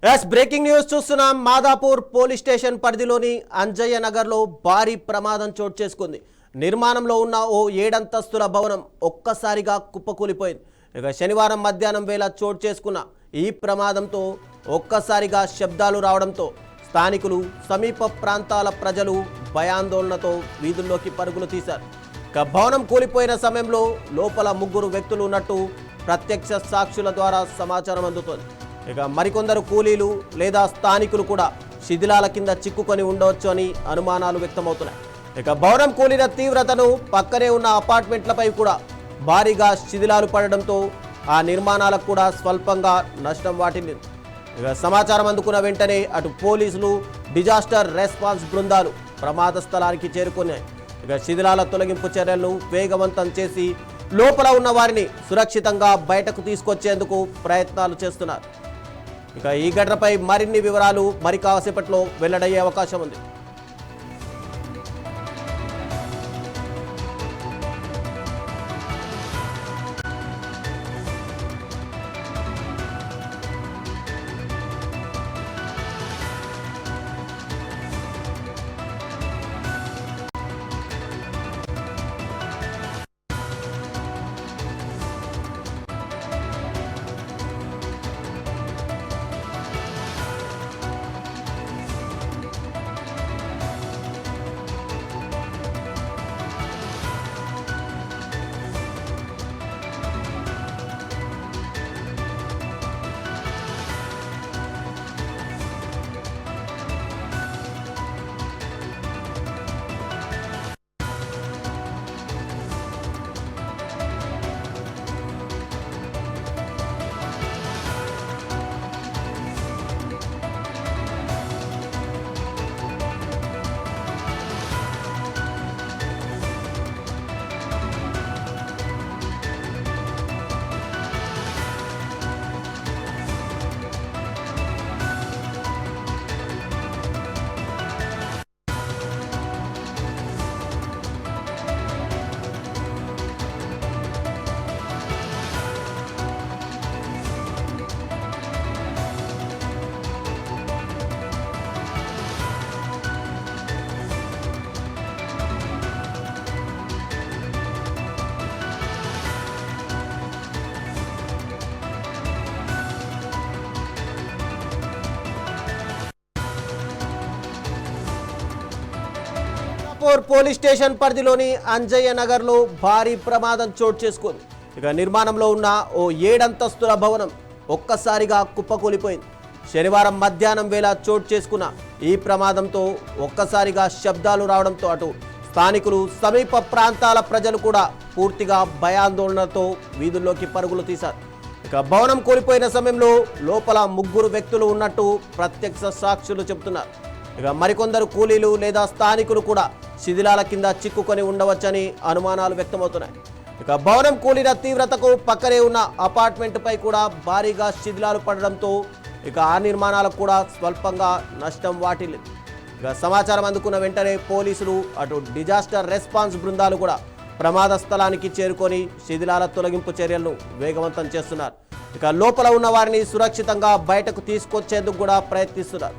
Breaking news చూస్తున్నాం. Madhapur police station పరిధిలోని అంజయ్య నగర్లో భారీ ప్రమాదం చోటు చేసుకుంది. నిర్మాణంలో ఉన్న ఓ 7 అంతస్తుల భవనం ఒక్కసారిగా కుప్పకూలిపోయింది. ఇక శనివారం మధ్యాహ్నం వేళ చోటు చేసుకున్న ఈ ప్రమాదంతో ఒక్కసారిగా శబ్దాలు రావడంతో స్థానికులు, సమీప ప్రాంతాల ప్రజలు భయాందోళనతో వీధుల్లోకి పరుగులు తీశారు. ఇక భవనం కూలిపోయిన సమయంలో లోపల 3 వ్యక్తులు ఉన్నట్టు ప్రత్యక్ష సాక్షుల ద్వారా సమాచారం అందుతోంది. ఇక మరికొందరు కూలీలు లేదా స్థానికులు కూడా శిథిలాల కింద చిక్కుకొని ఉండవచ్చు అని అనుమానాలు వ్యక్తమవుతున్నాయి. ఇక భవనం కూలిన తీవ్రతను పక్కనే ఉన్న అపార్ట్మెంట్లపై కూడా భారీగా శిథిలాలు పడడంతో ఆ నిర్మాణాలకు కూడా స్వల్పంగా నష్టం వాటిల్లింది. ఇక సమాచారం అందుకున్న వెంటనే అటు పోలీసులు, డిజాస్టర్ రెస్పాన్స్ బృందాలు ప్రమాద స్థలానికి చేరుకున్నాయి. ఇక శిథిలాల తొలగింపు చర్యలను వేగవంతం చేసి లోపల ఉన్న వారిని సురక్షితంగా బయటకు తీసుకొచ్చేందుకు ప్రయత్నాలు చేస్తున్నారు. ఇక ఈ ఘటనపై మరిన్ని వివరాలు మరి కాసేపట్లో వెల్లడయ్యే అవకాశం ఉంది. పోలీస్ స్టేషన్ పరిధిలోని అంజయ్య నగర్లో భారీ ప్రమాదం చోటు చేసుకుంది. ఇక నిర్మాణంలో ఉన్న ఓ 7 అంతస్తుల భవనం ఒక్కసారిగా కుప్పకూలిపోయింది. శనివారం మధ్యాహ్నం వేళ చోటు చేసుకున్న ఈ ప్రమాదంతో ఒక్కసారిగా శబ్దాలు రావడంతో అటు స్థానికులు, సమీప ప్రాంతాల ప్రజలు కూడా పూర్తిగా భయాందోళనతో వీధుల్లోకి పరుగులు తీశారు. ఇక భవనం కూలిపోయిన సమయంలో లోపల 3 వ్యక్తులు ఉన్నట్టు ప్రత్యక్ష సాక్షులు చెబుతున్నారు. ఇక మరికొందరు కూలీలు లేదా స్థానికులు కూడా శిథిలాల కింద చిక్కుకొని ఉండవచ్చని అనుమానాలు వ్యక్తమవుతున్నాయి. ఇక భవనం కూలిన తీవ్రతకు పక్కనే ఉన్న అపార్ట్మెంట్పై కూడా భారీగా శిథిలాలు పడడంతో ఇక ఆ నిర్మాణాలకు కూడా స్వల్పంగా నష్టం వాటిల్లింది. ఇక సమాచారం అందుకున్న వెంటనే పోలీసులు, అటు డిజాస్టర్ రెస్పాన్స్ బృందాలు కూడా ప్రమాద స్థలానికి చేరుకొని శిథిలాల తొలగింపు చర్యలను వేగవంతం చేస్తున్నారు. ఇక లోపల ఉన్న వారిని సురక్షితంగా బయటకు తీసుకొచ్చేందుకు కూడా ప్రయత్నిస్తున్నారు.